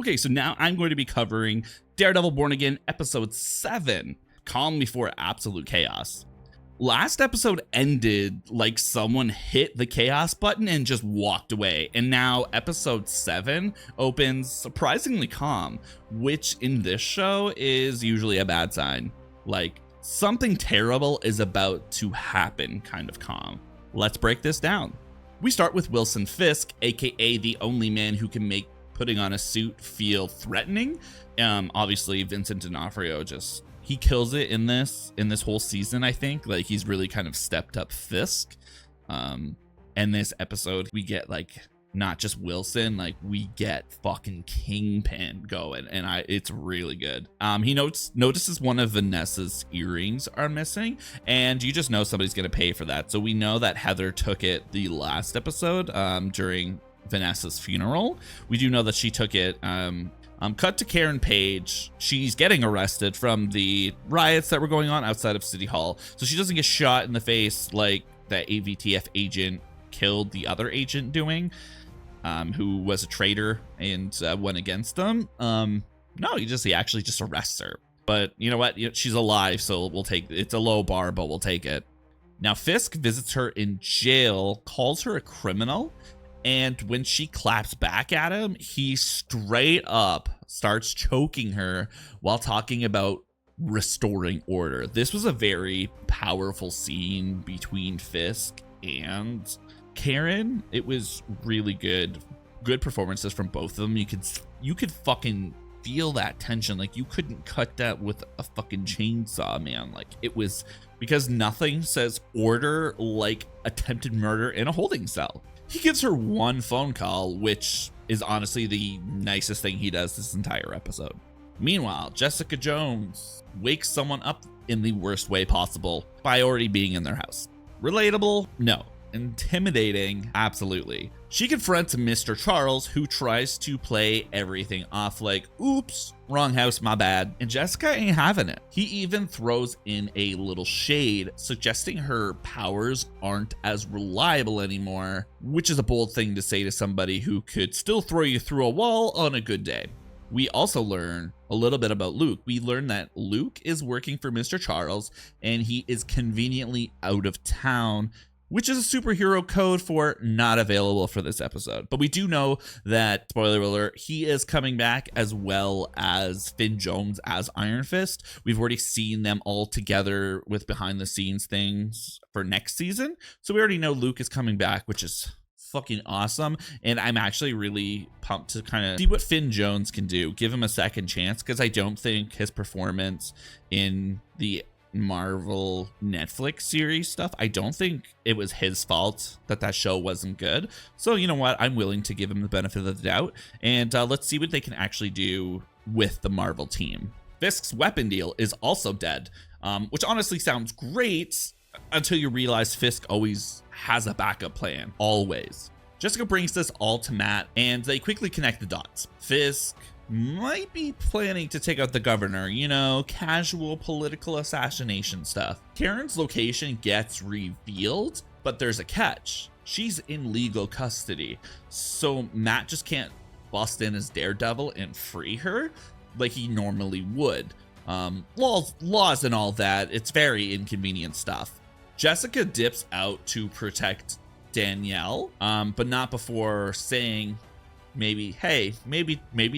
Okay, so now I'm going to be covering Daredevil Born Again episode 7, Calm Before Absolute Chaos. Last episode ended like someone hit the chaos button and just walked away. And now episode 7 opens surprisingly calm, which in this show is usually a bad sign. Like something terrible is about to happen kind of calm. Let's break this down. We start with Wilson Fisk, aka the only man who can make putting on a suit feel threatening. Obviously Vincent D'Onofrio he kills it in this whole season. I think like he's really kind of stepped up Fisk. And this episode we get like not just Wilson, like we get fucking Kingpin going, and it's really good. He notices one of Vanessa's earrings are missing, and you just know somebody's gonna pay for that. So we know that Heather took it the last episode during Vanessa's funeral. We do know that she took it. Cut to Karen Page. She's getting arrested from the riots that were going on outside of City Hall. So she doesn't get shot in the face like that AVTF agent killed the other agent doing, who was a traitor and went against them. No, he actually just arrests her. But you know what? She's alive, so we'll take it. It's a low bar, but we'll take it. Now Fisk visits her in jail, calls her a criminal, and when she claps back at him, he straight up starts choking her while talking about restoring order. This was a very powerful scene between Fisk and Karen. It was really good. Good performances from both of them. You could fucking feel that tension. Like you couldn't cut that with a fucking chainsaw, man. Like it was, because nothing says order like attempted murder in a holding cell. He gives her one phone call, which is honestly the nicest thing he does this entire episode. Meanwhile, Jessica Jones wakes someone up in the worst way possible by already being in their house. Relatable? No. Intimidating? Absolutely. She confronts Mr. Charles, who tries to play everything off like, oops, wrong house, my bad. And Jessica ain't having it. He even throws in a little shade, suggesting her powers aren't as reliable anymore, which is a bold thing to say to somebody who could still throw you through a wall on a good day. We also learn a little bit about Luke. We learn that Luke is working for Mr. Charles and he is conveniently out of town, which is a superhero code for not available for this episode. But we do know that, spoiler alert, he is coming back, as well as Finn Jones as Iron Fist. We've already seen them all together with behind the scenes things for next season. So we already know Luke is coming back, which is fucking awesome. And I'm actually really pumped to kind of see what Finn Jones can do. Give him a second chance, because I don't think his performance in the Marvel Netflix series stuff, I don't think it was his fault that show wasn't good. So you know what, I'm willing to give him the benefit of the doubt, and let's see what they can actually do with the Marvel team. Fisk's weapon deal is also dead, which honestly sounds great until you realize Fisk always has a backup plan, always. Jessica brings this all to Matt, and they quickly connect the dots. Fisk might be planning to take out the governor, you know, casual political assassination stuff. Karen's location gets revealed, but there's a catch. She's in legal custody, so Matt just can't bust in as Daredevil and free her like he normally would. Laws and all that, it's very inconvenient stuff. Jessica dips out to protect Danielle, but not before saying, maybe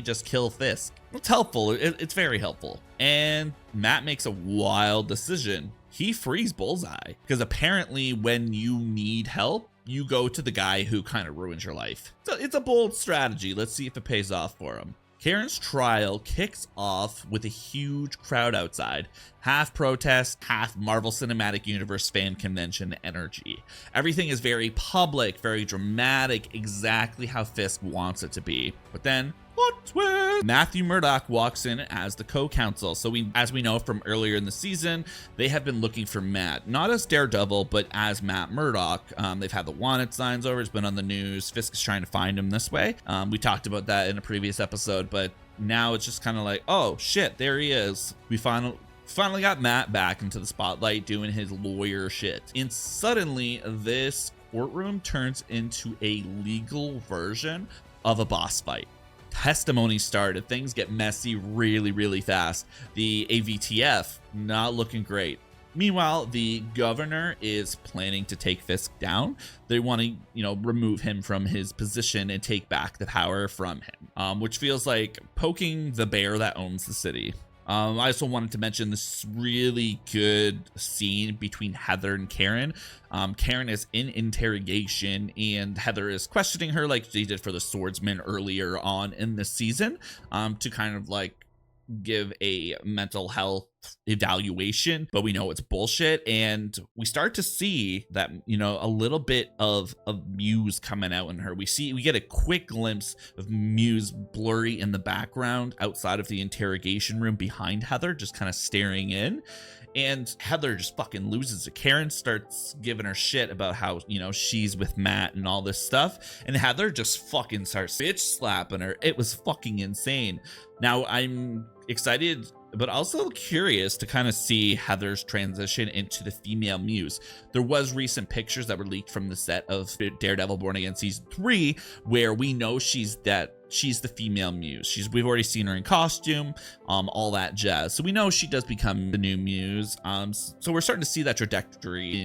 just kill Fisk. It's helpful. It's very helpful. And Matt makes a wild decision. He frees Bullseye, because apparently when you need help, you go to the guy who kind of ruins your life. So it's a bold strategy. Let's see if it pays off for him. Karen's trial kicks off with a huge crowd outside, half protest, half Marvel Cinematic Universe fan convention energy. Everything is very public, very dramatic, exactly how Fisk wants it to be. But then, plot twist! Matthew Murdock walks in as the co-counsel. So as we know from earlier in the season, they have been looking for Matt, not as Daredevil, but as Matt Murdock. They've had the wanted signs over, it's been on the news. Fisk is trying to find him this way. We talked about that in a previous episode, but now it's just kind of like, oh shit, there he is. We finally got Matt back into the spotlight doing his lawyer shit. And suddenly this courtroom turns into a legal version of a boss fight. Testimony started. Things get messy really, really fast. The AVTF not looking great. Meanwhile, the governor is planning to take Fisk down. They want to, remove him from his position and take back the power from him, which feels like poking the bear that owns the city. I also wanted to mention this really good scene between Heather and Karen. Karen is in interrogation and Heather is questioning her like she did for the swordsman earlier on in the season, to kind of like give a mental health evaluation, but we know it's bullshit. And we start to see that, a little bit of Muse coming out in her. We get a quick glimpse of Muse blurry in the background outside of the interrogation room behind Heather, just kind of staring in. And Heather just fucking loses it. Karen starts giving her shit about how, she's with Matt and all this stuff. And Heather just fucking starts bitch slapping her. It was fucking insane. Now I'm excited, but also curious to kind of see Heather's transition into the female Muse. There was recent pictures that were leaked from the set of Daredevil Born Again season 3, where we know she's the female Muse. We've already seen her in costume, all that jazz. So we know she does become the new Muse. So we're starting to see that trajectory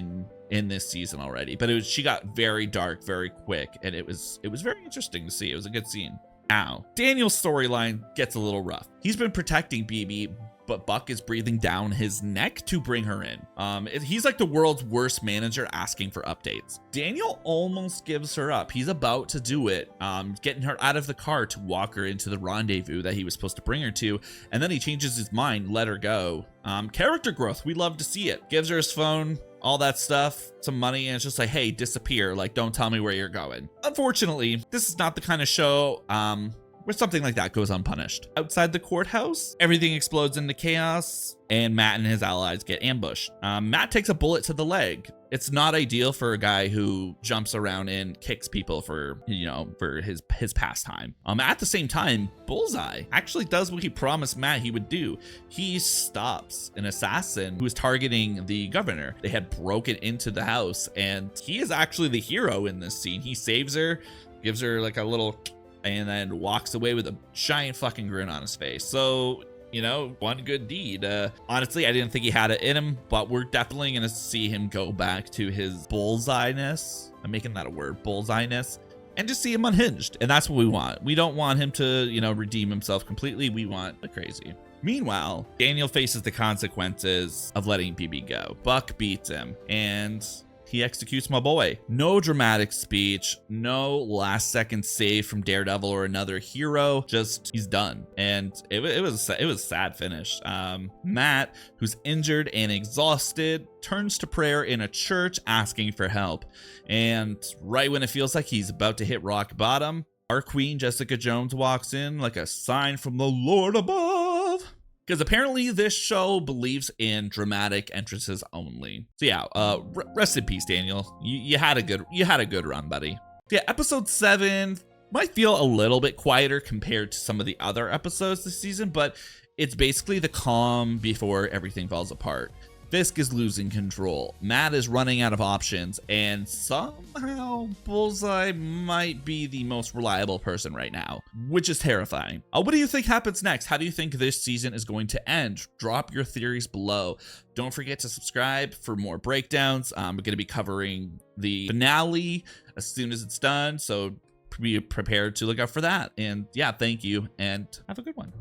in this season already. But she got very dark very quick, and it was very interesting to see. It was a good scene. Now, Daniel's storyline gets a little rough. He's been protecting BB, but Buck is breathing down his neck to bring her in. He's like the world's worst manager asking for updates. Daniel almost gives her up. He's about to do it, getting her out of the car to walk her into the rendezvous that he was supposed to bring her to, and then he changes his mind, let her go. Character growth, we love to see it. Gives her his phone, all that stuff, some money, and it's just like, hey, disappear. Like, don't tell me where you're going. Unfortunately, this is not the kind of show where something like that goes unpunished. Outside the courthouse, everything explodes into chaos, and Matt and his allies get ambushed. Matt takes a bullet to the leg. It's not ideal for a guy who jumps around and kicks people for his pastime. At the same time, Bullseye actually does what he promised Matt he would do. He stops an assassin who was targeting the governor. They had broken into the house, and he is actually the hero in this scene. He saves her, gives her like a little, and then walks away with a giant fucking grin on his face. So, one good deed. Honestly, I didn't think he had it in him, but we're definitely going to see him go back to his bullseye-ness. I'm making that a word, bullseye-ness, and just see him unhinged. And that's what we want. We don't want him to, redeem himself completely. We want the crazy. Meanwhile, Daniel faces the consequences of letting BB go. Buck beats him, and he executes my boy. No dramatic speech, no last second save from Daredevil or another hero, just he's done. And it was a sad finish. Matt, who's injured and exhausted, turns to prayer in a church asking for help. And right when it feels like he's about to hit rock bottom, our queen Jessica Jones walks in like a sign from the Lord above. Because apparently this show believes in dramatic entrances only. So yeah, rest in peace, Daniel. You had a good run, buddy. So yeah, episode 7 might feel a little bit quieter compared to some of the other episodes this season, but it's basically the calm before everything falls apart. Fisk is losing control. Matt is running out of options, and somehow Bullseye might be the most reliable person right now, which is terrifying. What do you think happens next? How do you think this season is going to end? Drop your theories below. Don't forget to subscribe for more breakdowns. We're going to be covering the finale as soon as it's done, so be prepared to look out for that. And yeah, thank you, and have a good one.